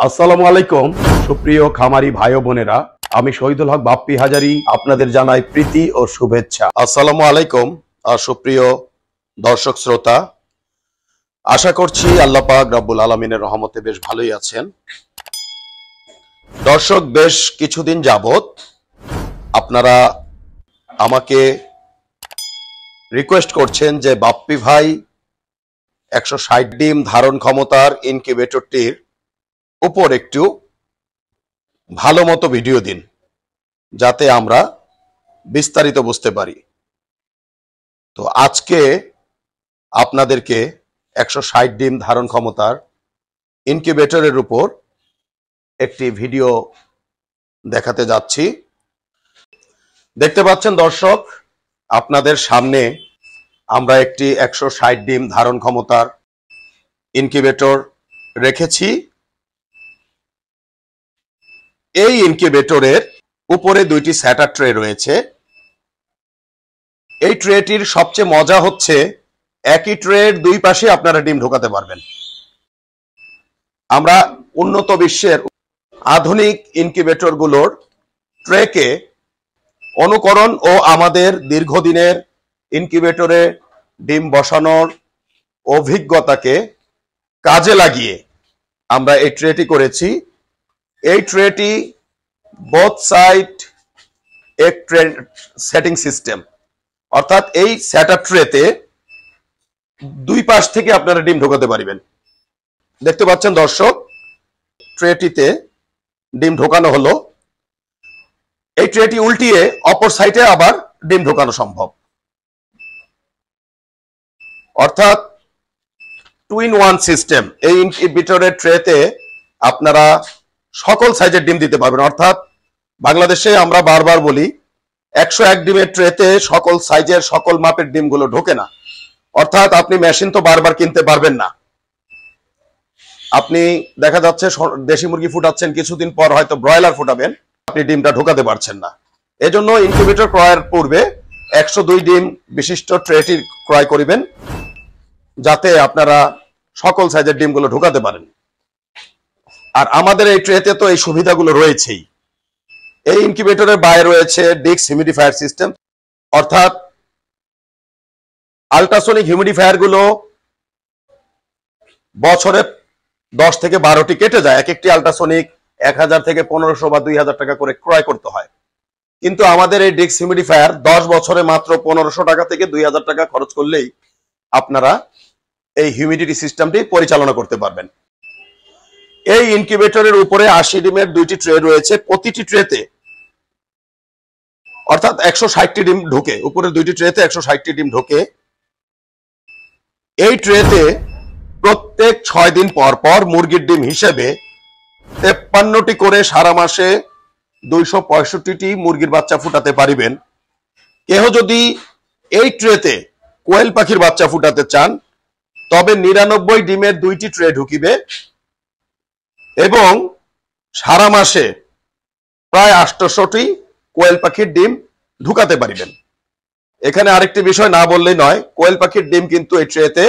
আসসালামু আলাইকুম সুপ্রিয় খামারি ভাই বোনেরা, আমি শহীদুল হক বাপ্পি হাজারি আপনাদের জানাই প্রীতি ও শুভেচ্ছা। আসসালামু আলাইকুম সুপ্রিয় দর্শক শ্রোতা, আশা করছি আল্লাহ পাক রব্বুল আলামিনের রহমতে বেশ ভালোই আছেন। দর্শক, বেশ কিছুদিন যাবত আপনারা আমাকে রিকোয়েস্ট করছেন যে বাপ্পি ভাই 160 ডিম ধারণ ক্ষমতার ইনকিউবেটরটির উপর একটু ভালো মতো ভিডিও দিন, যাতে আমরা বিস্তারিত বুঝতে পারি। তো আজকে আপনাদেরকে 160 ডিম ধারণ ক্ষমতার ইনকিউবেটরের উপর একটি ভিডিও দেখাতে যাচ্ছি। দেখতে পাচ্ছেন দর্শক, আপনাদের সামনে আমরা একটি 160 ডিম ধারণ ক্ষমতার ইনকিউবেটর রেখেছি। এই ইনকিউবেটরের উপরে দুইটি স্যাটার ট্রে রয়েছে। এই ট্রেটির সবচেয়ে মজা হচ্ছে একই ট্রের দুই পাশে আপনারা ডিম ঢোকাতে পারবেন। আমরা উন্নত বিশ্বের আধুনিক ইনকিউবেটরগুলোর ট্রেকে অনুকরণ ও আমাদের দীর্ঘদিনের ইনকিউবেটরে ডিম বসানোর অভিজ্ঞতাকে কাজে লাগিয়ে আমরা এই ট্রেটি করেছি। এই ট্রেটি বোথ সাইড এক ট্রে সেটিং সিস্টেম, অর্থাৎ এই সেটআপ ট্রেতে দুই পাশ থেকে আপনারা ডিম ঢোকাতে পারবেন। দেখতে পাচ্ছেন দর্শক, ট্রেটিতে ডিম ঢোকানো হলো। এই ট্রেটি উল্টিয়ে অপর সাইডে আবার ডিম ঢোকানো সম্ভব, অর্থাৎ 2-in-1 সিস্টেম। এই ইনকিউবেটরের ট্রেতে আপনারা সকল সাইজের ডিম দিতে পারবেন। অর্থাৎ বাংলাদেশে আমরা বারবার বলি 101 ডিমের ট্রেতে সকল সাইজের সকল মাপের ডিমগুলো ঢোকে না। অর্থাৎ আপনি মেশিন তো বারবার কিনতে পারবেন না। আপনি দেখা যাচ্ছে দেশি মুরগি ফুটাচ্ছেন, কিছুদিন পর হয়তো ব্রয়লার ফুটাবেন, আপনি ডিমটা ঢোকাতে পারছেন না। এজন্য ইনকিউবেটর ক্রয়ের পূর্বে 102 ডিম বিশিষ্ট ট্রেটি ক্রয় করিবেন, যাতে আপনারা সকল সাইজের ডিমগুলো ঢোকাতে পারেন। আর আমাদের এই ট্রেতে তো এই সুবিধাগুলো রয়েছেই। এই ইনকিউবেটরের বাইরে রয়েছে ডিস্ক হিউমিডিফায়ার সিস্টেম, অর্থাৎ আল্ট্রাসোনিক হিউমিডিফায়ার গুলো বছরে 10 থেকে 12টি কেটে যায়। এক একটি আল্ট্রাসোনিক 1000 থেকে 1500 বা 2000 টাকা করে ক্রয় করতে হয়। কিন্তু আমাদের এই ডিস্ক হিউমিডিফায়ার 10 বছরে মাত্র 1500 টাকা থেকে 2000 টাকা খরচ করলেই আপনারা এই হিউমিডিটি সিস্টেমটি পরিচালনা করতে পারবেন। এই ইনকিউবেটরের উপরে 80 ডিমের দুইটি ট্রে রয়েছে। প্রতিটি ট্রেতে অর্থাৎ 160টি ডিম ঢোকে, উপরের দুইটি ট্রেতে 160টি ডিম ঢোকে। এই ট্রেতে প্রত্যেক 6 দিন পর পর মুরগির ডিম হিসেবে 53টি করে সারা মাসে 265টি মুরগির বাচ্চা ফুটাতে পারিবেন। কেহ যদি এই ট্রেতে কোয়েল পাখির বাচ্চা ফুটাতে চান, তবে 99 ডিমের দুইটি ট্রে ঢুকিবে এবং সারা মাসে প্রায় 800টি কোয়েল পাখির ডিম ঢুকাতে পারিবেন। এখানে আরেকটি বিষয় না বললেই নয়, কোয়েল পাখির ডিম কিন্তু এই ট্রেতে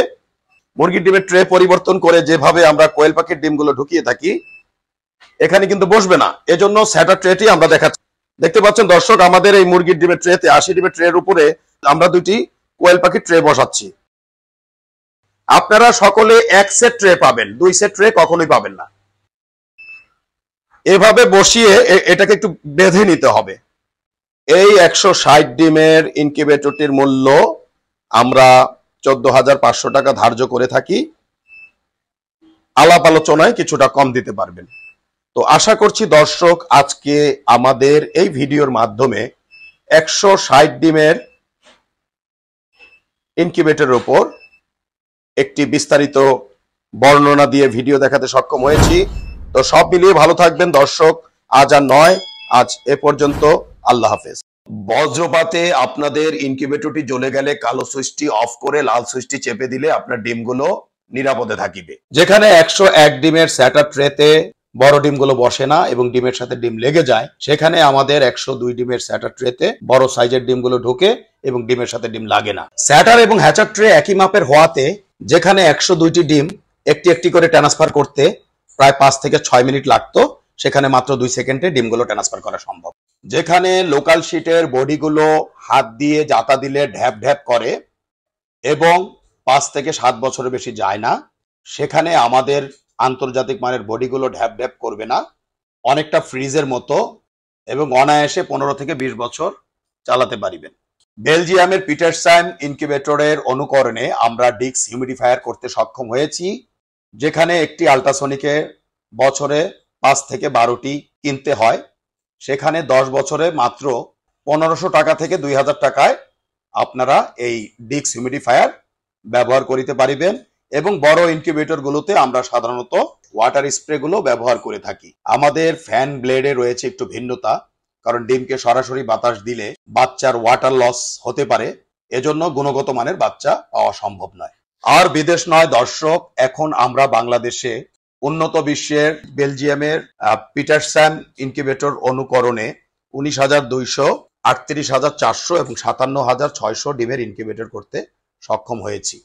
মুরগির ডিমের ট্রে পরিবর্তন করে যেভাবে আমরা কোয়েল পাখির ডিমগুলো ঢুকিয়ে থাকি, এখানে কিন্তু বসবে না। এজন্য স্যাটার ট্রেটি আমরা দেখাচ্ছি। দেখতে পাচ্ছেন দর্শক, আমাদের এই মুরগির ডিমের ট্রেতে 80 ডিমের ট্রের উপরে আমরা দুইটি কোয়েল পাখির ট্রে বসাচ্ছি। আপনারা সকলে এক সেট ট্রে পাবেন, 2 সেট ট্রে কখনোই পাবেন না। এভাবে বসিয়ে এটাকে একটু বেঁধে নিতে হবে। এই 160 ডিমের ইনকিউবেটরটির মূল্য আমরা 14,500 টাকা ধার্য করে থাকি। আলাপ আলোচনায় কিছুটা কম দিতে পারবেন। তো আশা করছি দর্শক, আজকে আমাদের এই ভিডিওর মাধ্যমে 160 ডিমের ইনকিউবেটরের উপর একটি বিস্তারিত বর্ণনা দিয়ে ভিডিও দেখাতে সক্ষম হয়েছি। তো সব মিলিয়ে ভালো থাকবেন দর্শক। আজ আর নয়, আজ এ পর্যন্ত। আল্লাহ হাফেজ। বজ্রপাতে আপনাদের ইনকিউবেটরটি জ্বলে গেলে কালো সুইচটি অফ করে লাল সুইচটি চেপে দিলে আপনার ডিমগুলো নিরাপদে থাকিবে। যেখানে 101 ডিমের স্যাটার ট্রেতে বড় ডিমগুলো বসে না এবং ডিমের সাথে ডিম লেগে যায়, সেখানে আমাদের 102 ডিমের স্যাটার ট্রেতে বড় সাইজের ডিমগুলো ঢোকে এবং ডিমের সাথে ডিম লাগে না। স্যাটার এবং হ্যাচার ট্রে একই মাপের হওয়াতে যেখানে 102টি ডিম একটি একটি করে ট্রান্সফার করতে প্রায় 5 থেকে 6 মিনিট লাগতো, সেখানে মাত্র 2 সেকেন্ডে ডিমগুলো ট্রান্সফার করা সম্ভব। যেখানে লোকাল শিটের বডিগুলো হাত দিয়ে জাতা দিলে ঢ্যাপ ঢ্যাপ করে এবং 5 থেকে 7 বছরের বেশি যায় না, সেখানে আমাদের আন্তর্জাতিক মানের বডিগুলো ঢ্যাপ ঢ্যাপ করবে না, অনেকটা ফ্রিজের মতো এবং অনায়াসে 15 থেকে 20 বছর চালাতে পারিবেন। বেলজিয়ামের পিটারসাইম ইনকিউবেটরের অনুকরণে আমরা ডিক্স হিউমিডিফায়ার করতে সক্ষম হয়েছি, যেখানে একটি আল্ট্রাসনিকে বছরে 5 থেকে 12টি কিনতে হয়, সেখানে 10 বছরে মাত্র 1500 টাকা থেকে 2000 টাকায় আপনারা এই ডিক্স হিউমিডিফায়ার ব্যবহার করিতে পারিবেন। এবং বড় ইনকিউবেটর গুলোতে আমরা সাধারণত ওয়াটার স্প্রে গুলো ব্যবহার করে থাকি। আমাদের ফ্যান ব্লেডে রয়েছে একটু ভিন্নতা, কারণ ডিমকে সরাসরি বাতাস দিলে বাচ্চার ওয়াটার লস হতে পারে, এজন্য গুণগত মানের বাচ্চা পাওয়া সম্ভব নয়। আর বিদেশ নয় দর্শক, এখন আমরা বাংলাদেশে উন্নত বিশ্বের বেলজিয়ামের পিটারসাম ইনকিউবেটর অনুকরণে 19,200, 38,400 এবং 57,600 ডিমের ইনকিউবেটর করতে সক্ষম হয়েছি।